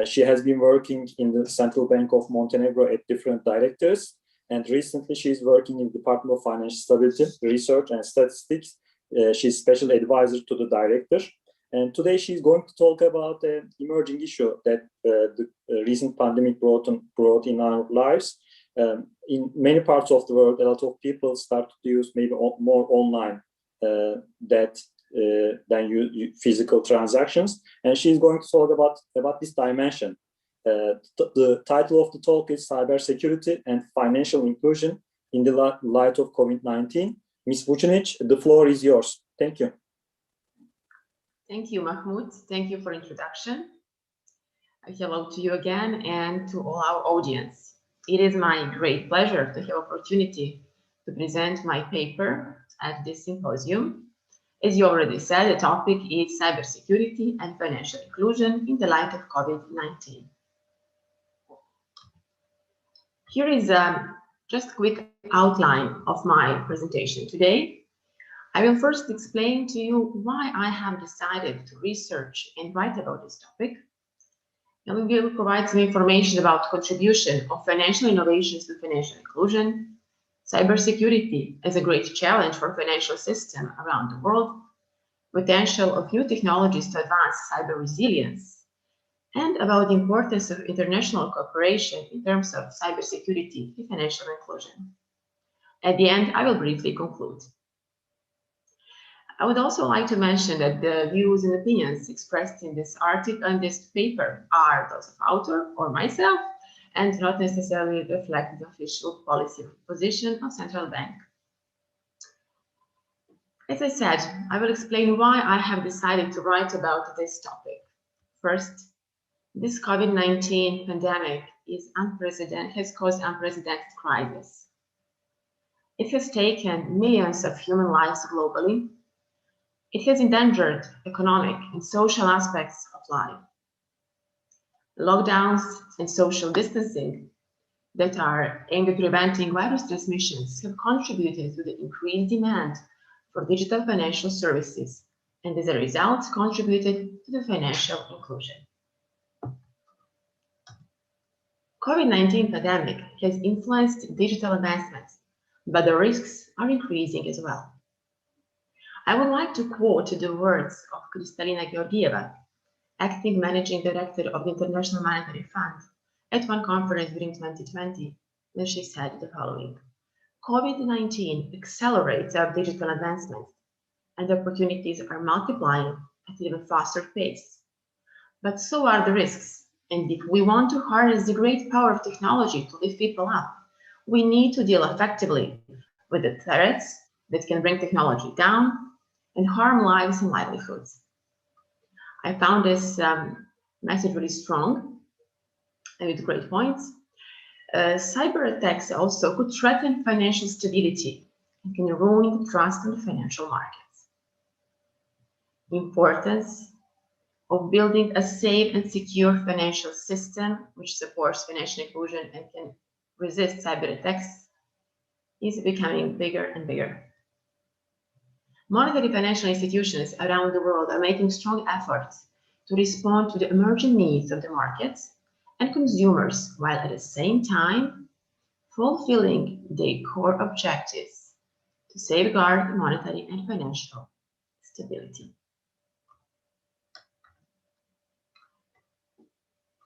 She has been working in the Central Bank of Montenegro at different directors, and recently she is working in the Department of Financial Stability, Research and Statistics. She's special advisor to the director. And today she's going to talk about an emerging issue that the recent pandemic brought in our lives. In many parts of the world, a lot of people start to use maybe more online than physical transactions. And she's going to talk about this dimension. The title of the talk is Cybersecurity and Financial Inclusion in the Light of COVID-19. Ms. VUCINIC, the floor is yours. Thank you. Thank you, Mahmoud. Thank you for introduction. Hello to you again and to all our audience. It is my great pleasure to have opportunity to present my paper at this symposium. As you already said, the topic is cybersecurity and financial inclusion in the light of COVID-19. Here is just a quick outline of my presentation today. I will first explain to you why I have decided to research and write about this topic. And we will provide some information about contribution of financial innovations to financial inclusion, cybersecurity as a great challenge for financial system around the world, potential of new technologies to advance cyber resilience, and about the importance of international cooperation in terms of cybersecurity and financial inclusion. At the end, I will briefly conclude. I would also like to mention that the views and opinions expressed in this article and this paper are those of author or myself and not necessarily reflect the official policy position of Central Bank. As I said, I will explain why I have decided to write about this topic. First, this COVID-19 pandemic has caused unprecedented crisis. It has taken millions of human lives globally. It has endangered economic and social aspects of life. Lockdowns and social distancing that are aimed at preventing virus transmissions have contributed to the increased demand for digital financial services and as a result contributed to the financial inclusion. COVID-19 pandemic has influenced digital advancements, but the risks are increasing as well. I would like to quote the words of Kristalina Georgieva, acting managing director of the International Monetary Fund, at one conference during 2020, when she said the following: COVID-19 accelerates our digital advancement, and opportunities are multiplying at an even faster pace. But so are the risks, and if we want to harness the great power of technology to lift people up, we need to deal effectively with the threats that can bring technology down and harm lives and livelihoods. I found this message really strong and with great points. Cyber attacks also could threaten financial stability and can ruin the trust in the financial markets. The importance of building a safe and secure financial system which supports financial inclusion and can resist cyber attacks is becoming bigger and bigger. Monetary financial institutions around the world are making strong efforts to respond to the emerging needs of the markets and consumers, while at the same time fulfilling their core objectives to safeguard monetary and financial stability.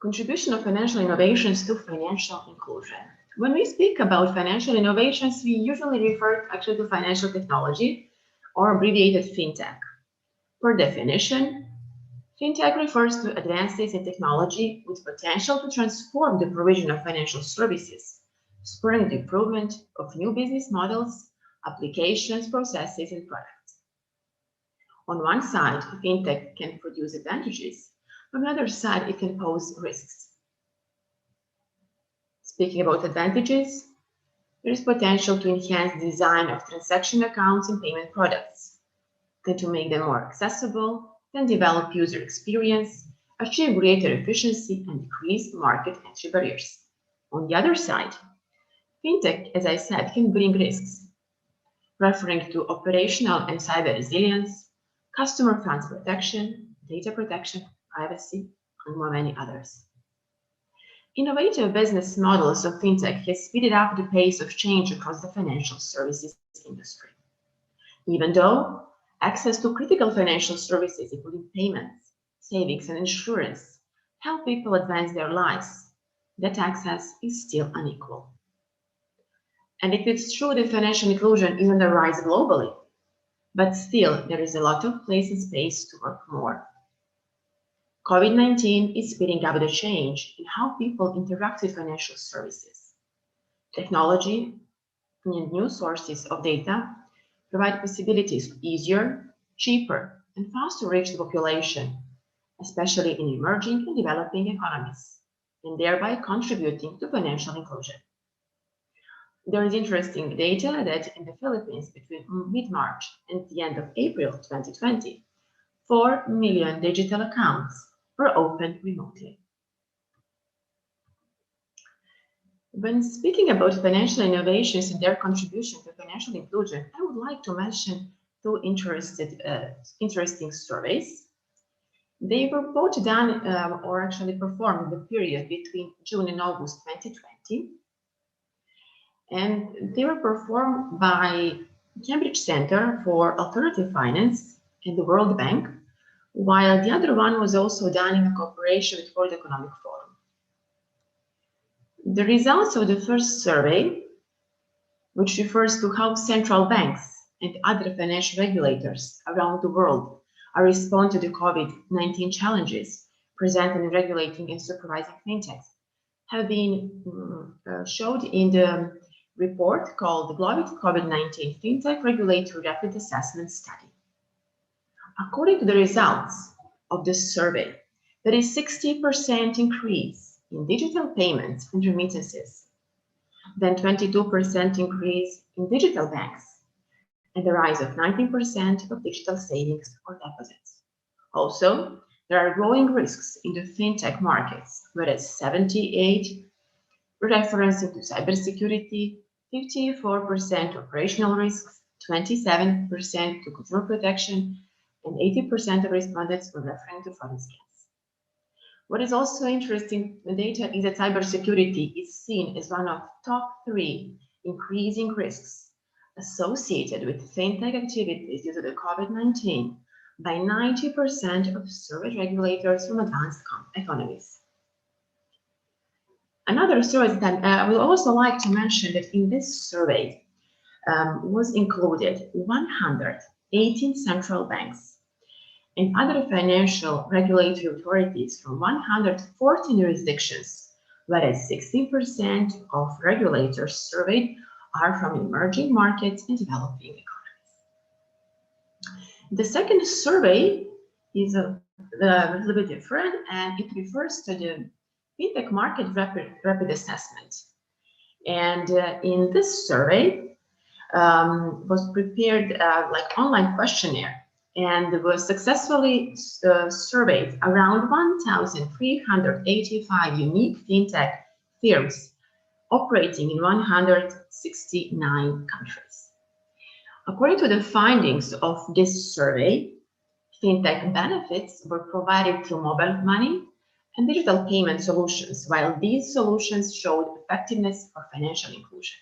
Contribution of financial innovations to financial inclusion. When we speak about financial innovations, we usually refer actually to financial technology, or abbreviated Fintech. Per definition, Fintech refers to advances in technology with potential to transform the provision of financial services, spurring the improvement of new business models, applications, processes, and products. On one side, Fintech can produce advantages. On the other side, it can pose risks. Speaking about advantages, there is potential to enhance the design of transaction accounts and payment products, and to make them more accessible, then develop user experience, achieve greater efficiency, and decrease market entry barriers. On the other side, Fintech, as I said, can bring risks, referring to operational and cyber resilience, customer funds protection, data protection, privacy, and many others. Innovative business models of fintech has speeded up the pace of change across the financial services industry. Even though access to critical financial services, including payments, savings, and insurance, help people advance their lives, that access is still unequal. And it is true that financial inclusion is on the rise globally, but still there is a lot of place and space to work more. COVID-19 is speeding up the change in how people interact with financial services. Technology and new sources of data provide possibilities to easier, cheaper, and faster reach the population, especially in emerging and developing economies, and thereby contributing to financial inclusion. There is interesting data that in the Philippines between mid-March and the end of April 2020, 4 million digital accounts were opened remotely. When speaking about financial innovations and their contribution to financial inclusion, I would like to mention two interesting surveys. They were both done or actually performed in the period between June and August 2020. And they were performed by Cambridge Center for Alternative Finance and the World Bank, while the other one was also done in a cooperation with World Economic Forum. The results of the first survey, which refers to how central banks and other financial regulators around the world are responding to the COVID-19 challenges presented in regulating and supervising fintechs, have been showed in the report called the Global COVID-19 Fintech Regulatory Rapid Assessment Study. According to the results of this survey, there is 60% increase in digital payments and remittances, then 22% increase in digital banks, and the rise of 19% of digital savings or deposits. Also, there are growing risks in the fintech markets, whereas 78 referencing to cybersecurity, 54% operational risks, 27% to consumer protection, and 80% of respondents were referring to fraud scams. What is also interesting in data is that cybersecurity is seen as one of top 3 increasing risks associated with fintech activities due to the COVID-19 by 90% of survey regulators from advanced economies. Another survey that I would also like to mention that in this survey was included 118 central banks and other financial regulatory authorities from 114 jurisdictions, whereas 16% of regulators surveyed are from emerging markets and developing economies. The second survey is a little bit different, and it refers to the fintech market rapid assessment. And in this survey was prepared like online questionnaire, and was successfully surveyed around 1,385 unique fintech firms operating in 169 countries. According to the findings of this survey, fintech benefits were provided through mobile money and digital payment solutions, while these solutions showed effectiveness for financial inclusion.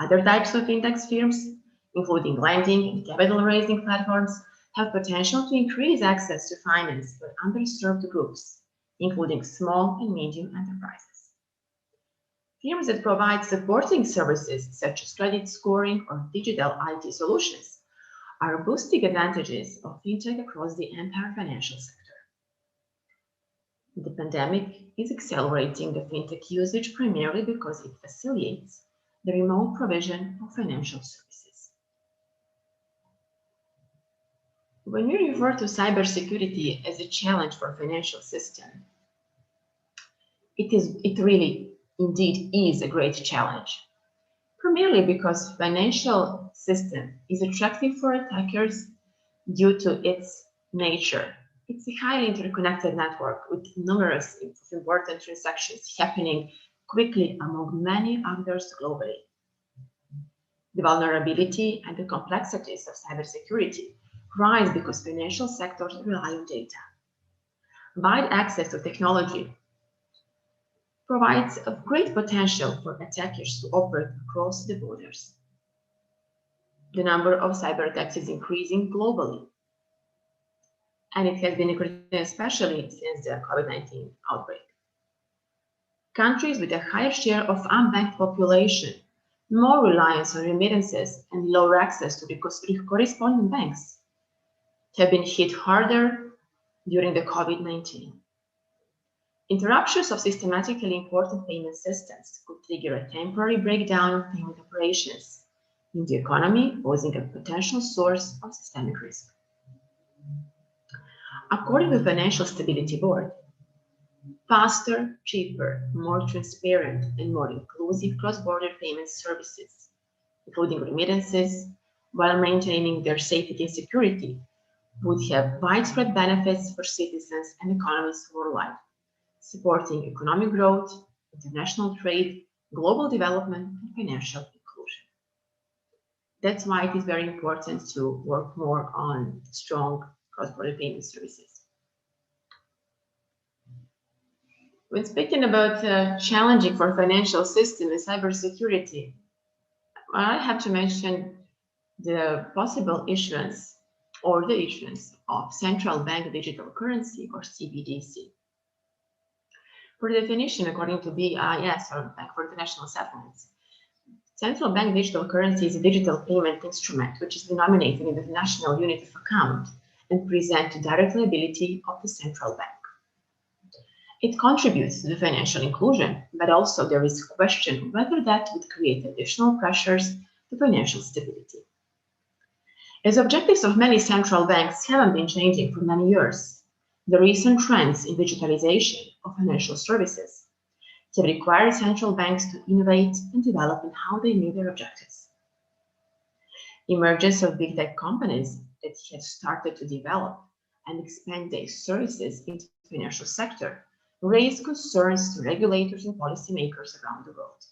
Other types of fintech firms, including lending and capital raising platforms, have potential to increase access to finance for underserved groups, including small and medium enterprises. Firms that provide supporting services such as credit scoring or digital IT solutions are boosting advantages of fintech across the entire financial sector. The pandemic is accelerating the fintech usage primarily because it facilitates the remote provision of financial services. When we refer to cybersecurity as a challenge for financial system, it really indeed is a great challenge, primarily because financial system is attractive for attackers due to its nature. It's a highly interconnected network with numerous important transactions happening quickly among many others globally. The vulnerability and the complexities of cybersecurity rise because financial sectors rely on data. Wide access to technology provides a great potential for attackers to operate across the borders. The number of cyber attacks is increasing globally, and it has been increasing especially since the COVID-19 outbreak. Countries with a higher share of unbanked population, more reliance on remittances, and lower access to the corresponding banks have been hit harder during the COVID-19. Interruptions of systematically important payment systems could trigger a temporary breakdown of payment operations in the economy, posing a potential source of systemic risk. According to the Financial Stability Board, faster, cheaper, more transparent, and more inclusive cross-border payment services, including remittances, while maintaining their safety and security, would have widespread benefits for citizens and economies worldwide, supporting economic growth, international trade, global development, and financial inclusion. That's why it is very important to work more on strong cross-border payment services. When speaking about challenging for financial system and cybersecurity, I have to mention the possible issuance or the issuance of central bank digital currency or CBDC. For the definition, according to BIS, or Bank for International Settlements, central bank digital currency is a digital payment instrument which is denominated in the national unit of account and presents direct liability of the central bank. It contributes to the financial inclusion, but also there is a question whether that would create additional pressures to financial stability. As objectives of many central banks haven't been changing for many years, the recent trends in digitalization of financial services have required central banks to innovate and develop in how they meet their objectives. Emergence of big tech companies that have started to develop and expand their services into the financial sector raise concerns to regulators and policymakers around the world.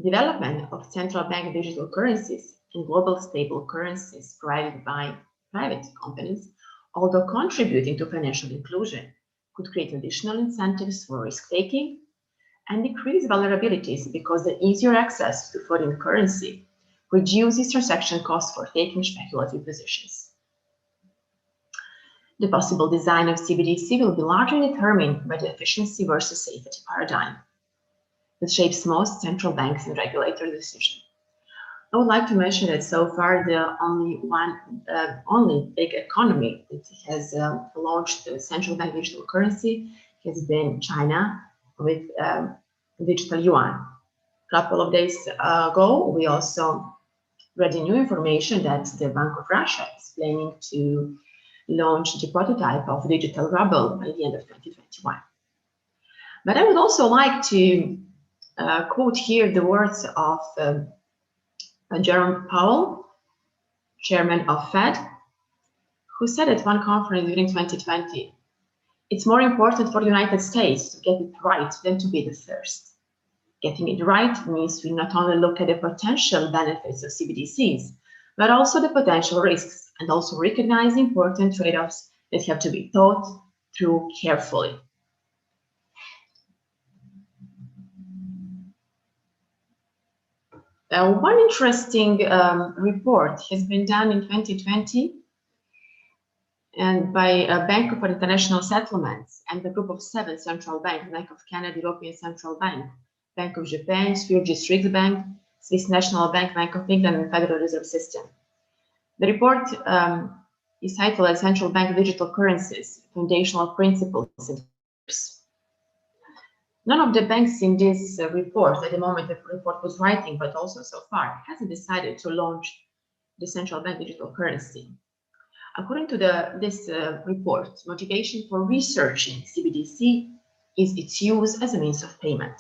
Development of central bank digital currencies and global stable currencies provided by private companies, although contributing to financial inclusion, could create additional incentives for risk-taking and decrease vulnerabilities because the easier access to foreign currency reduces transaction costs for taking speculative positions. The possible design of CBDC will be largely determined by the efficiency versus safety paradigm that shapes most central banks and regulator decisions. I would like to mention that so far the only big economy that has launched the central bank digital currency has been China with digital yuan. A couple of days ago, we also read the new information that the Bank of Russia is planning to launch the prototype of digital ruble by the end of 2021. But I would also like to quote here the words of Jerome Powell, chairman of Fed, who said at one conference during 2020, "It's more important for the United States to get it right than to be the first." Getting it right means we not only look at the potential benefits of CBDCs, but also the potential risks, and also recognize important trade-offs that have to be thought through carefully. One interesting report has been done in 2020 and by a Bank for International Settlements and a group of 7 central banks: Bank of Canada, European Central Bank, Bank of Japan, Swedish Riksbank, Swiss National Bank, Bank of England, and Federal Reserve System. The report is titled as Central Bank Digital Currencies, Foundational Principles and Features. None of the banks in this report, at the moment the report was writing, but also so far, hasn't decided to launch the central bank digital currency. According to this report, motivation for researching CBDC is its use as a means of payment.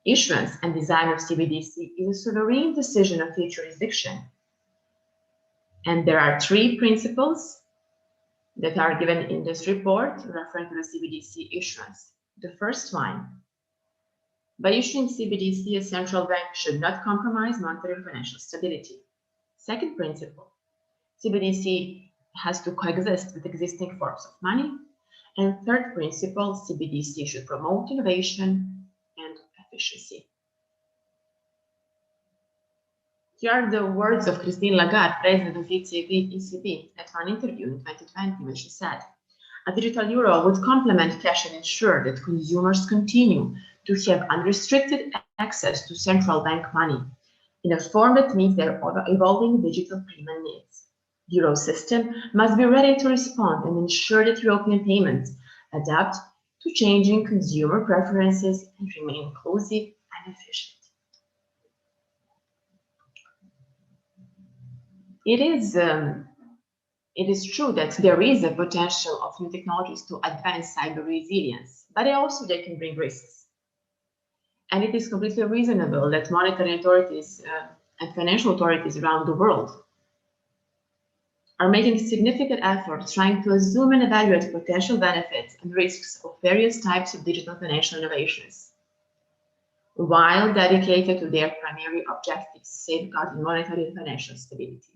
Issuance and design of CBDC is a sovereign decision of each jurisdiction. And there are 3 principles that are given in this report referring to the CBDC issuance. The first one, by issuing CBDC, a central bank should not compromise monetary and financial stability. Second principle, CBDC has to coexist with existing forms of money. And third principle, CBDC should promote innovation and efficiency. Here are the words of Christine Lagarde, president of ECB, at one interview in 2020, when she said, "A digital euro would complement cash and ensure that consumers continue to have unrestricted access to central bank money in a form that meets their evolving digital payment needs. The euro system must be ready to respond and ensure that European payments adapt to changing consumer preferences and remain inclusive and efficient." It is true that there is a potential of new technologies to advance cyber resilience, but also they can bring risks. And it is completely reasonable that monetary authorities and financial authorities around the world are making significant efforts trying to assume and evaluate potential benefits and risks of various types of digital financial innovations, while dedicated to their primary objectives, safeguarding monetary and financial stability.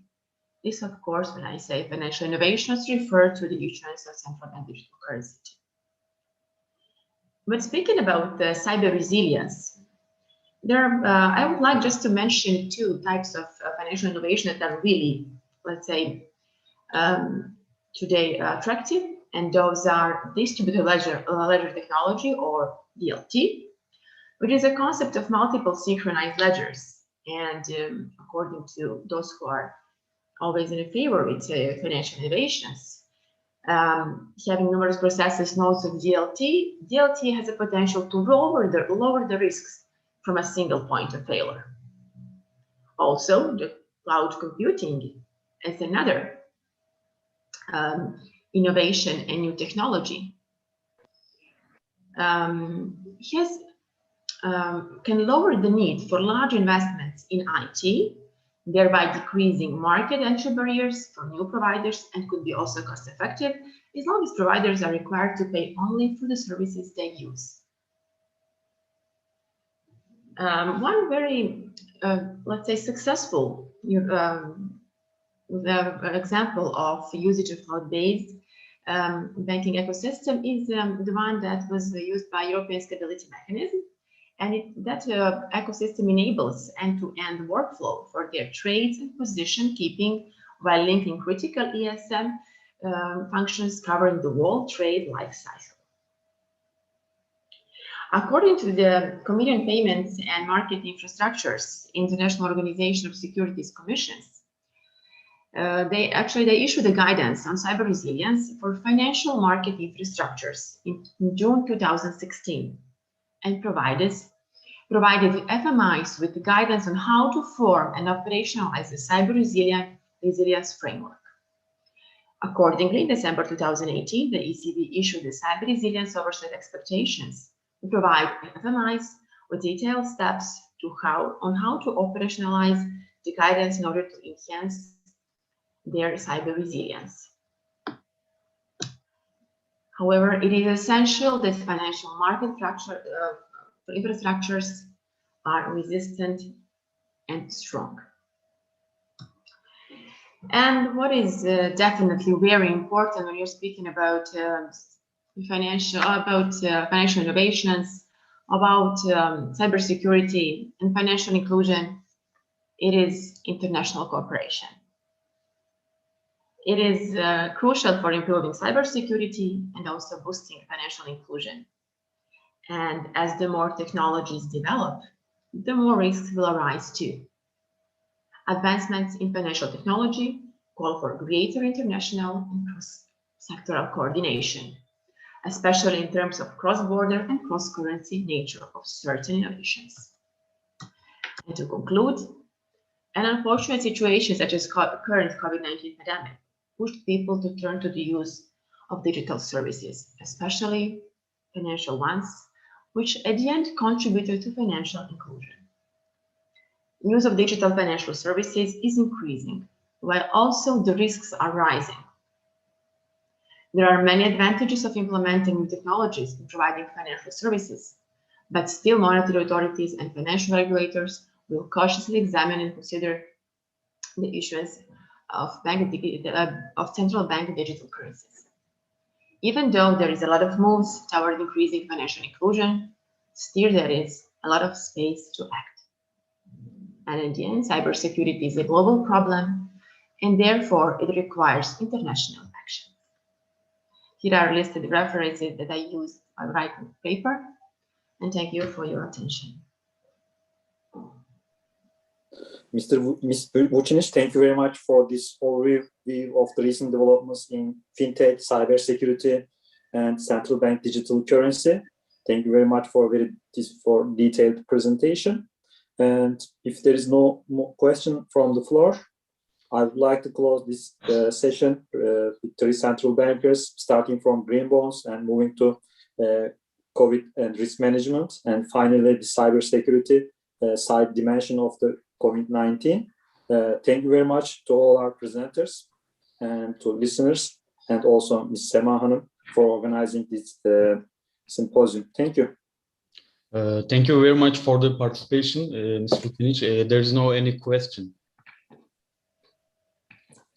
This, of course, when I say financial innovations, refer to the issuance of central bank digital currency. But speaking about cyber resilience, I would like just to mention two types of financial innovation that are really, let's say, today attractive, and those are distributed ledger technology, or DLT, which is a concept of multiple synchronized ledgers. And according to those who are always in favor with financial innovations, having numerous processes nodes of DLT has a potential to lower the risks from a single point of failure. Also, the cloud computing is another innovation and new technology. Can lower the need for large investments in IT, thereby decreasing market entry barriers for new providers, and could be also cost effective as long as providers are required to pay only for the services they use. One very, let's say, successful example of usage of cloud-based banking ecosystem is the one that was used by European Stability Mechanism. And that ecosystem enables end-to-end workflow for their trades and position keeping while linking critical ESM functions covering the whole trade lifecycle. According to the Committee on Payments and Market Infrastructures, International Organization of Securities Commissions, they issued a guidance on cyber resilience for financial market infrastructures in June 2016. And provided FMIs with guidance on how to form and operationalize the cyber resilience framework. Accordingly, in December 2018, the ECB issued the cyber resilience oversight expectations to provide FMIs with detailed steps on how to operationalize the guidance in order to enhance their cyber resilience. However, it is essential that financial market infrastructures are resistant and strong. And what is definitely very important when you're speaking about financial innovations, about cybersecurity and financial inclusion, it is international cooperation. It is crucial for improving cybersecurity and also boosting financial inclusion. And as the more technologies develop, the more risks will arise too. Advancements in financial technology call for greater international and cross-sectoral coordination, especially in terms of cross-border and cross-currency nature of certain innovations. And to conclude, an unfortunate situation such as current COVID-19 pandemic pushed people to turn to the use of digital services, especially financial ones, which at the end contributed to financial inclusion. Use of digital financial services is increasing, while also the risks are rising. There are many advantages of implementing new technologies in providing financial services, but still monetary authorities and financial regulators will cautiously examine and consider the issuance of central bank digital currencies. Even though there is a lot of moves toward increasing financial inclusion, still there is a lot of space to act. And in the end, cybersecurity is a global problem, and therefore it requires international action. Here are listed references that I used while writing the paper, and thank you for your attention. Ms. VUCINIC, thank you very much for this overview of the recent developments in fintech, cybersecurity, and central bank digital currency. Thank you very much for detailed presentation. And if there is no more question from the floor, I would like to close this session with three central bankers, starting from green bonds and moving to COVID and risk management, and finally the cybersecurity side dimension of the COVID-19. Thank you very much to all our presenters and to listeners, and also Ms. Sema Hanım for organizing this symposium. Thank you. Thank you very much for the participation, Ms. VUCINIC. There is no any question.